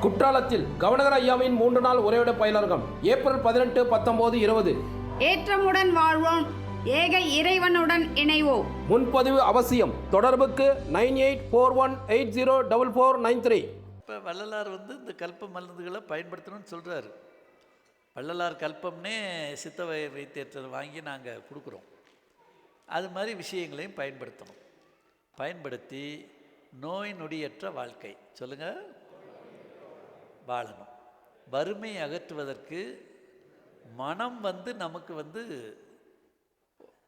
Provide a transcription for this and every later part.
குற்றாலத்தில் கவர்னர் ஐயாவின் 3 நாள் உரையாட பயிலரங்கம் ஏப்ரல் 18, 19, 20. ஏற்றமுடன் வாழ்வோம், ஏக இறைவனுடன் இணைவோம். முன்பதிவு அவசியம். தொடர்புக்கு 9841804493. இப்போ வள்ளலார் இந்த கல்ப மருந்துகளை பயன்படுத்தணும்னு சொல்கிறாரு. வள்ளலார் கல்பம்னே சித்த வைத்தியத்தை வாங்கி நாங்கள் கொடுக்குறோம். அது மாதிரி விஷயங்களையும் பயன்படுத்தணும். பயன்படுத்தி நோய் நொடியற்ற வாழ்க்கை சொல்லுங்கள் வாழணும். வறுமை அகற்றுவதற்கு மனம் நமக்கு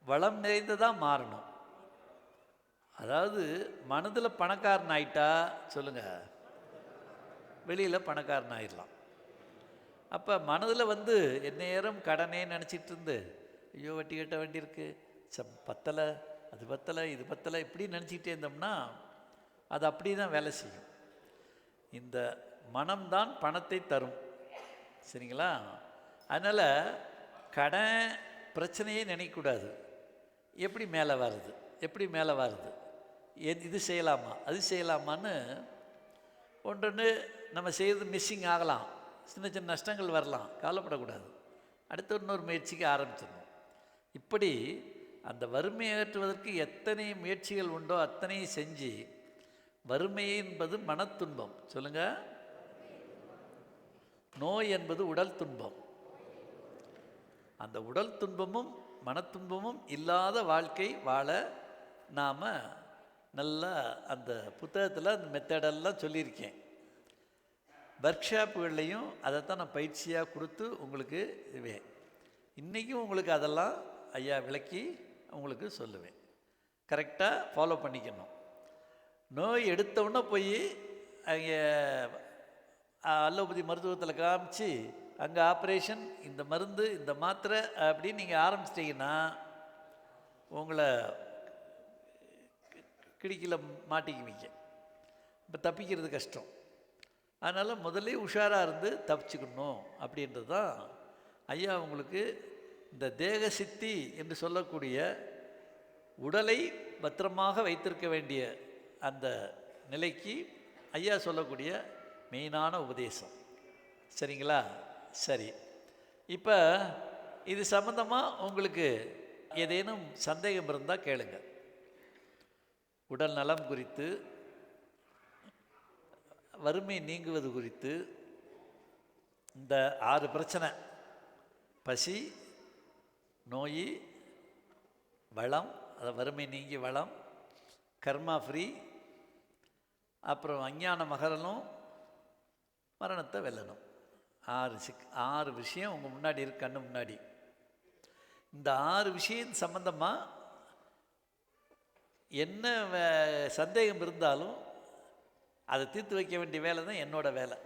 வளம் நிறைந்ததாக மாறணும். அதாவது மனதில் பணக்காரன் ஆயிட்டா சொல்லுங்கள் வெளியில் பணக்காரன் ஆயிடலாம். அப்போ மனதில் எந்நேரம் கடனே நினச்சிட்டு இருந்து ஐயோ வட்டி கட்ட வேண்டியிருக்கு, பத்தலை, அது பத்தலை, இது பத்தலை, இப்படி நினச்சிக்கிட்டே இருந்தோம்னா அது அப்படி தான் வேலை செய்யும். இந்த மனம்தான் பணத்தை தரும். சரிங்களா? அதனால் கடன் பிரச்சனையே நினைக்கக்கூடாது. எப்படி மேலே வருது, எப்படி மேலே வருது, இது செய்யலாமா அது செய்யலாமான்னு ஒன்று நம்ம செய்கிறது மிஸ்ஸிங் ஆகலாம், சின்ன சின்ன நஷ்டங்கள் வரலாம், கவலைப்படக்கூடாது. அடுத்த இன்னொரு முயற்சிக்கு ஆரம்பிச்சிடணும். இப்படி அந்த வறுமை அகற்றுவதற்கு எத்தனை முயற்சிகள் உண்டோ அத்தனையும் செஞ்சு, வறுமை என்பது மனத்துன்பம் சொல்லுங்கள், நோய் என்பது உடல் துன்பம். அந்த உடல் துன்பமும் மனத்துன்பமும் இல்லாத வாழ்க்கை வாழ நாம் நல்லா அந்த புத்தகத்தில் அந்த மெத்தடெல்லாம் சொல்லியிருக்கேன். ஒர்க் ஷாப்புகள்லையும் அதைத்தான் நான் பயிற்சியாக கொடுத்து உங்களுக்கு இதுவேன். இன்றைக்கும் உங்களுக்கு அதெல்லாம் ஐயா விளக்கி உங்களுக்கு சொல்லுவேன். கரெக்டாக ஃபாலோ பண்ணிக்கணும். நோய் எடுத்தவுடனே போய் அங்கே அலோபதி மருத்துவத்தில் காமிச்சு அங்கே ஆப்ரேஷன், இந்த மருந்து, இந்த மாத்திரை அப்படின்னு நீங்கள் ஆரம்பிச்சிட்டிங்கன்னா உங்களை கிடிக்கில் மாட்டிக்குவீங்க. இப்போ தப்பிக்கிறது கஷ்டம். அதனால் முதல்ல உஷாராக இருந்து தப்பிச்சுக்கணும். அப்படின்றது தான் ஐயா உங்களுக்கு இந்த தேக சித்தி என்று சொல்லக்கூடிய உடலை பத்திரமாக வைத்திருக்க வேண்டிய அந்த நிலைக்கு ஐயா சொல்லக்கூடிய மெயினான உபதேசம். சரிங்களா? சரி, இப்போ இது சம்பந்தமாக உங்களுக்கு ஏதேனும் சந்தேகம் இருந்தால் கேளுங்க. உடல் நலம் குறித்து, வறுமை நீங்குவது குறித்து, இந்த 6 பிரச்சனை, பசி, நோய், வளம், அதை வறுமை நீங்கி வளம், கர்மா ஃப்ரீ, அப்புறம் அஞ்ஞான மகரணும், மரணத்தை வெல்லணும். 6 விஷயம் உங்கள் முன்னாடி இருக்கு, கண்ணு முன்னாடி. இந்த 6 விஷயம் சம்பந்தமாக என்ன சந்தேகம் இருந்தாலும் அதை தீர்த்து வைக்க வேண்டிய வேலை தான் என்னோட வேலை.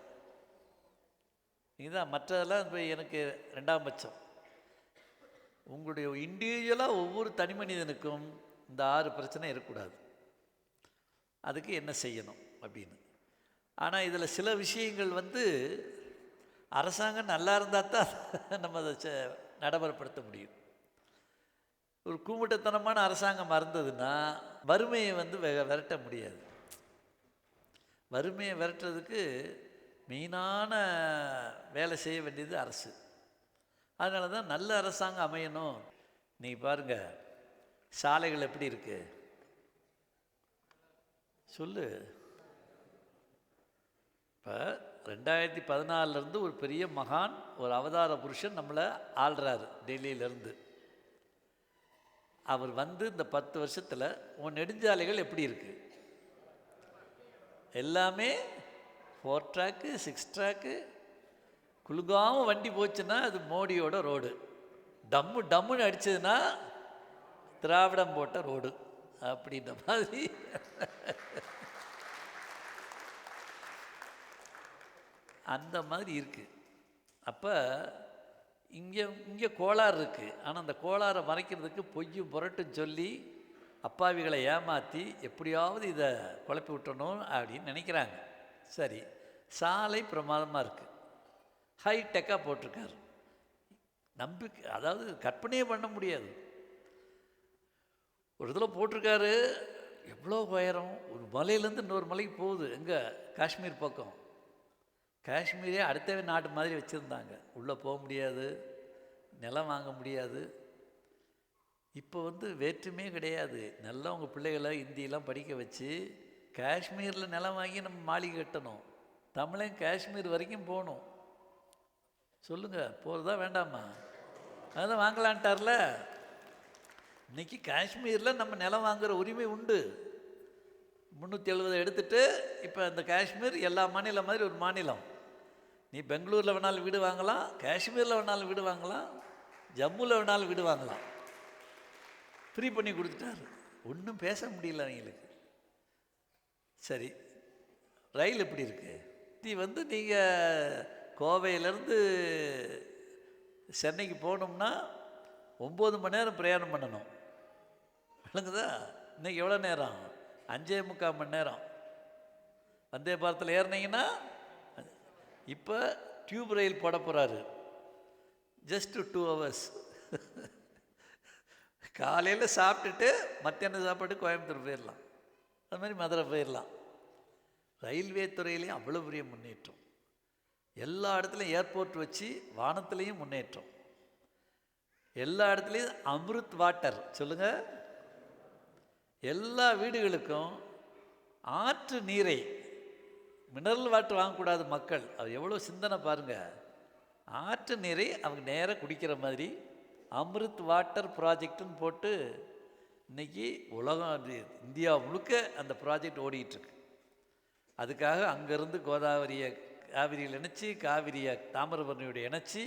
இதுதான், மற்றதெல்லாம் இப்போ எனக்கு 2ஆம் பட்சம். உங்களுடைய இண்டிவிஜுவலாக ஒவ்வொரு தனி மனிதனுக்கும் இந்த 6 பிரச்சனை இருக்கக்கூடாது. அதுக்கு என்ன செய்யணும் அப்படின்னு. ஆனால் இதில் சில விஷயங்கள் அரசாங்கம் நல்லா இருந்தால் தான் நம்ம அதை நடைமுறைப்படுத்த முடியும். ஒரு கூமுட்டத்தனமான அரசாங்கம் இருந்ததுன்னா வறுமையை விரட்ட முடியாது. வறுமையை விரட்டுறதுக்கு மெயினான வேலை செய்ய வேண்டியது அரசு. அதனால தான் நல்ல அரசாங்கம் அமையணும். நீங்கள் பாருங்கள், சாலைகள் எப்படி இருக்கு சொல்லு. இப்போ 2014 ஒரு பெரிய மகான், ஒரு அவதார புருஷன் நம்மளை ஆள்றாரு டெல்லியிலேருந்து. அவர் இந்த 10 வருஷத்தில் உன் நெடுஞ்சாலைகள் எப்படி இருக்கு? எல்லாமே 4 ட்ராக்கு 6 ட்ராக்கு. குலுங்காமல் வண்டி போச்சுன்னா அது மோடியோட ரோடு, டம்மு டம்முன்னு அடிச்சதுன்னா திராவிடம் போட்ட ரோடு அப்படின்ற மாதிரி. அந்த மாதிரி இருக்குது. அப்போ இங்கே கோளாறு இருக்குது. ஆனால் அந்த கோளாறை மறைக்கிறதுக்கு பொய்யும் புரட்டும் சொல்லி அப்பாவிகளை ஏமாற்றி எப்படியாவது இதை குழப்பி விட்டணும் அப்படின்னு நினைக்கிறாங்க. சரி, சாலை பிரமாதமாக இருக்குது, ஹைடெக்காக போட்டிருக்காரு. நம்பிக்கை, அதாவது கற்பனையே பண்ண முடியாது. ஒரு இதில் போட்டிருக்காரு, எவ்வளோ உயரம், ஒரு மலையிலேருந்து இன்னொரு மலைக்கு போகுது. எங்கே? காஷ்மீர் பக்கம். காஷ்மீரே அடுத்த நாட்டு மாதிரி வச்சுருந்தாங்க. உள்ளே போக முடியாது, நிலம் வாங்க முடியாது. இப்போ வேற்றுமையே கிடையாது. நல்லா உங்கள் பிள்ளைகளை ஹிந்தியெல்லாம் படிக்க வச்சு காஷ்மீரில் நிலம் வாங்கி நம்ம மாளிகை கட்டணும். தமிழன் காஷ்மீர் வரைக்கும் போகணும். சொல்லுங்கள், போகிறதா வேண்டாமா? அதுதான் வாங்கலான்ட்டார்ல. இன்றைக்கி காஷ்மீரில் நம்ம நிலம் வாங்குகிற உரிமை உண்டு. 370 எடுத்துகிட்டு இப்போ இந்த காஷ்மீர் எல்லா மாநிலம் மாதிரி ஒரு மாநிலம். நீ பெங்களூரில் வேணாலும் வீடு வாங்கலாம், காஷ்மீரில் வேணாலும் வீடு வாங்கலாம், ஜம்முவில் வேணாலும் வீடு வாங்கலாம். ஃப்ரீ பண்ணி கொடுத்துட்டாரு. ஒன்றும் பேச முடியல அவங்களுக்கு. சரி, ரயில் எப்படி இருக்கு? நீ நீங்கள் கோவையிலேருந்து சென்னைக்கு போகணும்னா 9 மணி நேரம் பிரயாணம் பண்ணணும். விளங்குதா? இன்றைக்கி எவ்வளோ நேரம்? 5.25 மணி நேரம். வந்தே பாரத்தில் ஏறினீங்கன்னா இப்போ டியூப் ரயில் போட போகிறாரு. Just 2 hours. காலையில் சாப்பிட்டுட்டு மத்தியான சாப்பாடு கோயம்புத்தூர் போயிடலாம், அது மாதிரி மதுரை போயிடலாம். ரயில்வே துறையிலையும் அவ்வளோ பெரிய முன்னேற்றம். எல்லா இடத்துலையும் ஏர்போர்ட் வச்சு வானத்துலேயும் முன்னேற்றம். எல்லா இடத்துலையும் அம்ருத் வாட்டர். சொல்லுங்கள், எல்லா வீடுகளுக்கும் ஆற்று நீரை, மினரல் வாட்டர் வாங்கக்கூடாது மக்கள். அது எவ்வளோ சிந்தனை பாருங்கள். ஆற்று நீரை அவங்க நேராக குடிக்கிற மாதிரி அம்ருத் வாட்டர் ப்ராஜெக்டுன்னு போட்டு இன்றைக்கி உலகம் இந்தியா முழுக்க அந்த ப்ராஜெக்ட் ஓடிட்டுருக்கு. அதுக்காக அங்கேருந்து கோதாவரியை காவிரியில் இணைச்சி, காவிரியை தாமிரபரணியோட இணைச்சி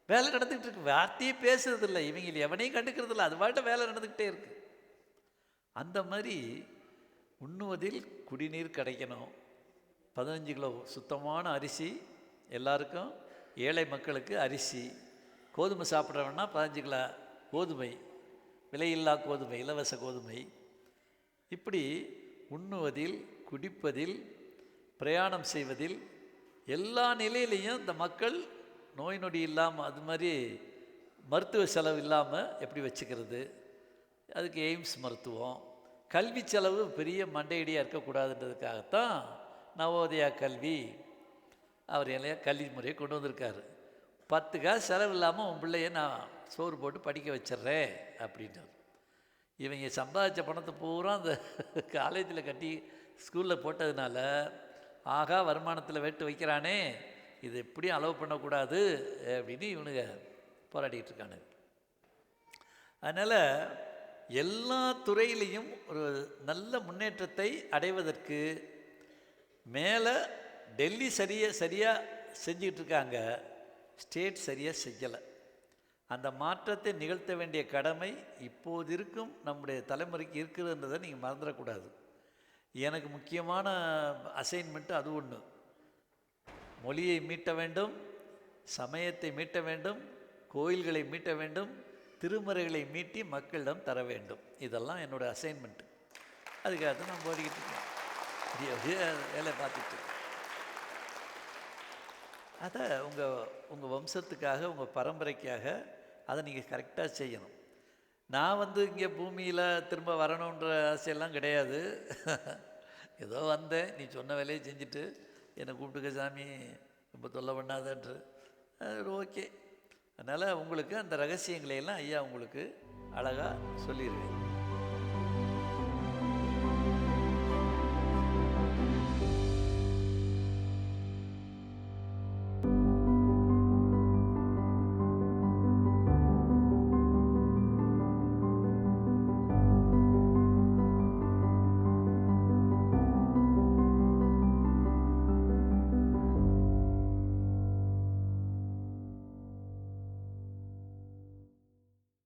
வேலை நடந்துக்கிட்டு இருக்கு. வார்த்தையே பேசுறதில்லை, இவங்க எவனையும் கண்டுக்கிறதில்ல, அது பாட்ட வேலை நடந்துக்கிட்டே இருக்குது. அந்த மாதிரி உண்ணுவதில் குடிநீர் கிடைக்கணும். 15 கிலோ சுத்தமான அரிசி எல்லாருக்கும், ஏழை மக்களுக்கு அரிசி, கோதுமை சாப்பிட்றவன்னா 15 கிலோ கோதுமை, விலையில்லா கோதுமை, இலவச கோதுமை. இப்படி உண்ணுவதில், குடிப்பதில், பிரயாணம் செய்வதில் எல்லா நிலையிலையும் இந்த மக்கள் நோய் நொடி இல்லாமல், அது மாதிரி மருத்துவ செலவு இல்லாமல் எப்படி வச்சுக்கிறது, அதுக்கு எய்ம்ஸ் மருத்துவம். கல்வி செலவு பெரிய மண்டையடியாக இருக்கக்கூடாதுன்றதுக்காகத்தான் நவோதயா கல்வி அவர் எல்லாம் கல்வி முறையை கொண்டு வந்திருக்காரு. 10 காசு செலவு இல்லாமல் உன் பிள்ளைய நான் சோறு போட்டு படிக்க வச்சிட்றேன் அப்படின்றார். இவங்க சம்பாதிச்ச பணத்தை பூரா அந்த காலேஜில் கட்டி ஸ்கூலில் போட்டதுனால ஆகா வருமானத்தில் வெட்டு வைக்கிறானே, இது எப்படியும் அலோவ் பண்ணக்கூடாது அப்படின்னு இவனுங்க போராடிட்டு இருக்கானுங்க. அதனால் எல்லா துறையிலையும் ஒரு நல்ல முன்னேற்றத்தை அடைவதற்கு மேலே டெல்லி சரியாக செஞ்சிகிட்டு இருக்காங்க, ஸ்டேட் சரியாக செய்யலை. அந்த மாற்றத்தை நிகழ்த்த வேண்டிய கடமை இப்போது இருக்கும் நம்முடைய தலைமுறைக்கு இருக்குதுன்றதை நீங்கள் மறந்துடக்கூடாது. எனக்கு முக்கியமான அசைன்மெண்ட்டு அது ஒன்று. மொழியை மீட்ட வேண்டும், சமயத்தை மீட்ட வேண்டும், கோயில்களை மீட்ட வேண்டும், திருமறைகளை மீட்டி மக்களிடம் தர வேண்டும். இதெல்லாம் என்னோடய அசைன்மெண்ட்டு. அதுக்காக தான் நான் போடிக்கிட்டு இருக்கேன், வேலை பார்த்துட்டு. அதை உங்கள் வம்சத்துக்காக, உங்கள் பரம்பரைக்காக அதை நீங்கள் கரெக்டாக செய்யணும். நான் இங்கே பூமியில் திரும்ப வரணுன்ற ஆசையெல்லாம் கிடையாது. ஏதோ வந்தேன், நீ சொன்ன வேலையை செஞ்சுட்டு என்னை கூப்பிட்டுக்க சாமி, ரொம்ப தொல்லை பண்ணாதன்று. அது ஓகே. அதனால் உங்களுக்கு அந்த ரகசியங்களையெல்லாம் ஐயா உங்களுக்கு அழகாக சொல்லிடுவேன்.